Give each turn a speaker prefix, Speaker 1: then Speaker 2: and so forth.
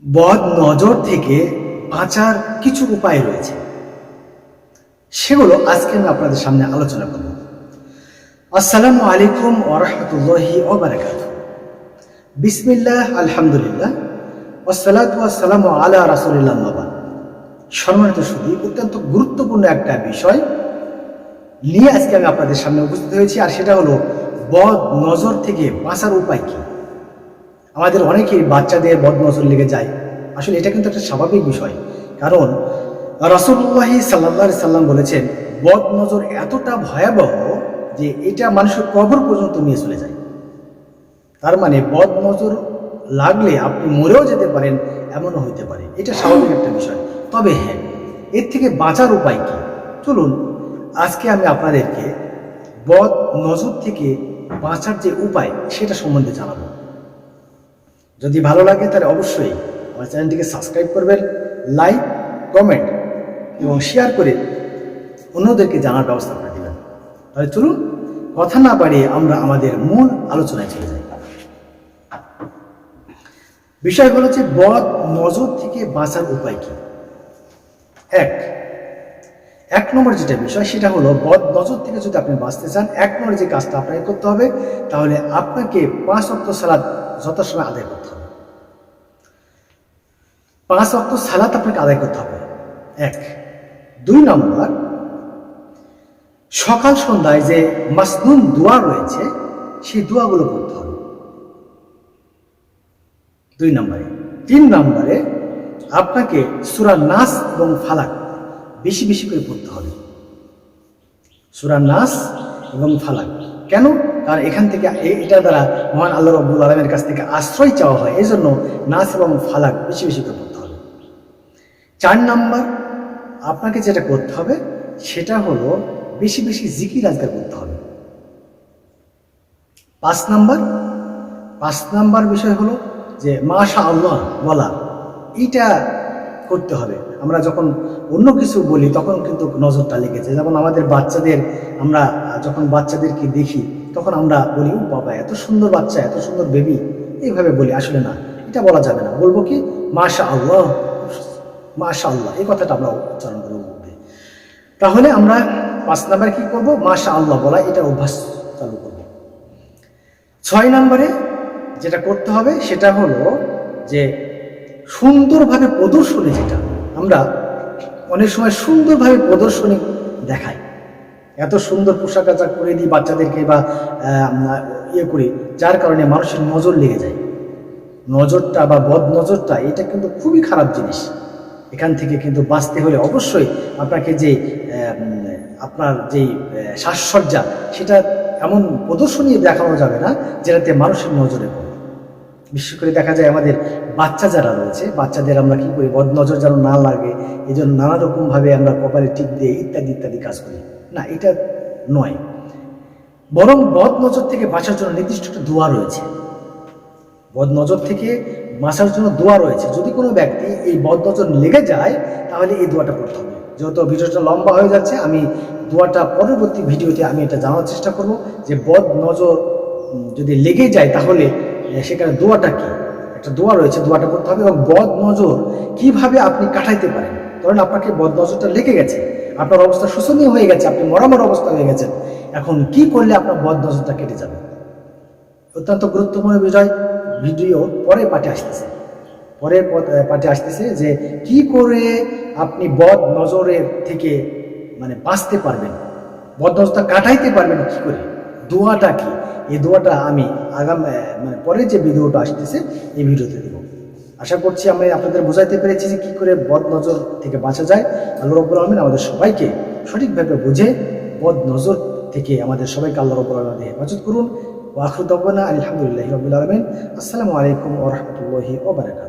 Speaker 1: বদ নজর থেকে বাঁচার কিছু উপায় রয়েছে, সেগুলো আজকে আমি আপনাদের সামনে আলোচনা করব। আসসালামু আলাইকুম ওয়া রাহমাতুল্লাহি ওয়া বারাকাতুহু। বিসমিল্লাহ, আলহামদুলিল্লাহ, ওয়াসসালাতু ওয়াসসালামু আলা রাসূলিল্লাহ আম্মা বা'দ। সম্মানিত সুধী, অত্যন্ত গুরুত্বপূর্ণ একটা বিষয় নিয়ে আজকে আমি আপনাদের সামনে উপস্থিত হয়েছি, আর সেটা হলো বদ নজর থেকে বাঁচার উপায় কি। আমাদের অনেকেই বাচ্চাদের বদ নজর লেগে যায়। আসলে এটা কিন্তু একটা স্বাভাবিক বিষয়, কারণ রাসূলুল্লাহ সাল্লাল্লাহু আলাইহি সাল্লাম বলেছেন বদ নজর এতটা ভয়াবহ যে এটা মানুষের কবর পর্যন্ত নিয়ে চলে যায়। তার মানে বদ নজর লাগলে আপনি মরেও যেতে পারেন, এমনও হইতে পারে। এটা স্বাভাবিক একটা বিষয়। তবে হ্যাঁ, এর থেকে বাঁচার উপায় কি, চলুন আজকে আমি আপনাদেরকে বদ নজর থেকে বাঁচার যে উপায় সেটা সম্বন্ধে জানাবো। যদি ভালো লাগে তাহলে অবশ্যই আমার চ্যানেলটিকে সাবস্ক্রাইব করবেন, লাইক, কমেন্ট এবং শেয়ার করে অন্যদেরকে জানার ব্যবস্থা করে দেবেন। তাহলে চলুন কথা না বাড়িয়ে আমরা আমাদের মূল আলোচনায় চলে যাই। বিষয় হলো যে বদ নজর থেকে বাঁচার উপায় কি। এক নম্বর যেটা বিষয় সেটা হলো বদ নজর থেকে যদি আপনি বাঁচতে চান, এক নম্বর যে কাজটা আপনাকে করতে হবে, তাহলে আপনাকে 5 ওয়াক্ত সালাত যথাসময়ে আদায় করতে হবে। 5 ওয়াক্ত সালাত আপনাকে আদায় করতে হবে। 2 নম্বর, সকাল সন্ধ্যায় যে মাসনুন দোয়া রয়েছে সেই দোয়াগুলো পড়তে হবে 2 নম্বরে। 3 নম্বরে আপনাকে সূরা নাস এবং ফালাক বেশি বেশি করে পড়তে হবে। সূরা নাস এবং ফালাক কেন? কারণ এখান থেকে এটা দ্বারা মহান আল্লাহ রাব্বুল আলামিনের কাছ থেকে আশ্রয় চাওয়া হয়, এই জন্য নাস এবং ফালাক বেশি বেশি করে পড়তে হবে। 4 নম্বর, আপনাকে যেটা করতে হবে সেটা হলো বেশি বেশি জিকির আজকার করতে হবে। 5 নম্বর বিষয় হলো যে মাশা আল্লাহ বলা, এইটা করতে হবে। আমরা যখন অন্য কিছু বলি তখন কিন্তু নজরটা লেগেছে। যেমন আমাদের বাচ্চাদের, আমরা যখন বাচ্চাদেরকে দেখি তখন আমরা বলি ও বাবা এত সুন্দর বাচ্চা, এত সুন্দর বেবি, এইভাবে বলি। আসলে না, এটা বলা যাবে না। বলবো কি মাশা আল্লাহ, মাশা আল্লাহ, এই কথাটা আমরা উচ্চারণ করবো মধ্যে। তাহলে আমরা 5 নম্বরে কি করবো? মাশা আল্লাহ বলা, এটা অভ্যাস চালু করবো। 6 নম্বরে যেটা করতে হবে সেটা হলো যে সুন্দরভাবে প্রদর্শনী, যেটা আমরা অনেক সময় সুন্দরভাবে প্রদর্শনী দেখাই, এত সুন্দর পোশাক আশাক করে দিই বাচ্চাদেরকে বা করি, যার কারণে মানুষের নজর লেগে যায়। নজরটা বা বদ নজরটা এটা কিন্তু খুবই খারাপ জিনিস। এখান থেকে কিন্তু বাঁচতে হলে অবশ্যই আপনাকে যে আপনার যেই সাজসজ্জা সেটা এমন প্রদর্শনী দেখানো যাবে না যেটাতে মানুষের নজরে পড়ে। বিশেষ করে দেখা যায় আমাদের বাচ্চা যারা রয়েছে, বাচ্চাদের আমরা কি করি, বদ নজর যেন না লাগে এই জন্য নানা রকমভাবে আমরা কপালে টিপ দিয়ে ইত্যাদি ইত্যাদি কাজ করি। না, এটা নয়। বরং বদ নজর থেকে বাঁচার জন্য নির্দিষ্ট একটা দোয়া রয়েছে। বদ নজর থেকে বাঁচার জন্য দোয়া রয়েছে। যদি কোনো ব্যক্তি এই বদ নজর লেগে যায় তাহলে এই দোয়াটা পড়তে হবে। যেহেতু ভিডিওটা লম্বা হয়ে যাচ্ছে, আমি দোয়াটা পরবর্তী ভিডিওতে আমি এটা জানার চেষ্টা করব যে বদ নজর যদি লেগে যায় তাহলে সেখানে দোয়াটা কি। একটা দোয়া রয়েছে, দোয়াটা পড়তে হবে। এবং বদ নজর কিভাবে আপনি কাটাইতে পারেন। কারণ আপনাকে বদ নজরটা লেগে গেছে, আপনার অবস্থা শোচনীয় হয়ে গেছে, আপনি মরামর অবস্থা হয়ে গেছেন, এখন কি করলে আপনার বদ নজরটা কেটে যাবে। অত্যন্ত গুরুত্বপূর্ণ বিষয়, ভিডিও পরে পাঠে আসতেছে যে কি করে আপনি বদ নজরের থেকে বাঁচতে পারবেন, বদ নজরটা কাটাইতে পারবেন কি করে, দোয়াটা কি। এই দোয়াটা আমি পরে যে ভিডিওটা আসতেছে এই ভিডিওতে দেব। আশা করছি আমি আপনাদের বোঝাইতে পেরেছি যে কি করে বদ নজর থেকে বাঁচা যায়। আল্লাহ রাব্বুল আলামিন আমাদের সবাইকে সঠিকভাবে বুঝে বদ নজর থেকে আমাদের সবাইকে আল্লাহ রাব্বুল আলামিন হেফাজত করুন। ওয়া আখিরু দাওয়ানা আলহামদুলিল্লাহি রাব্বিল আলামিন। আসসালামু আলাইকুম ওয়া রাহমাতুল্লাহি ওয়া বারাকাতুহু।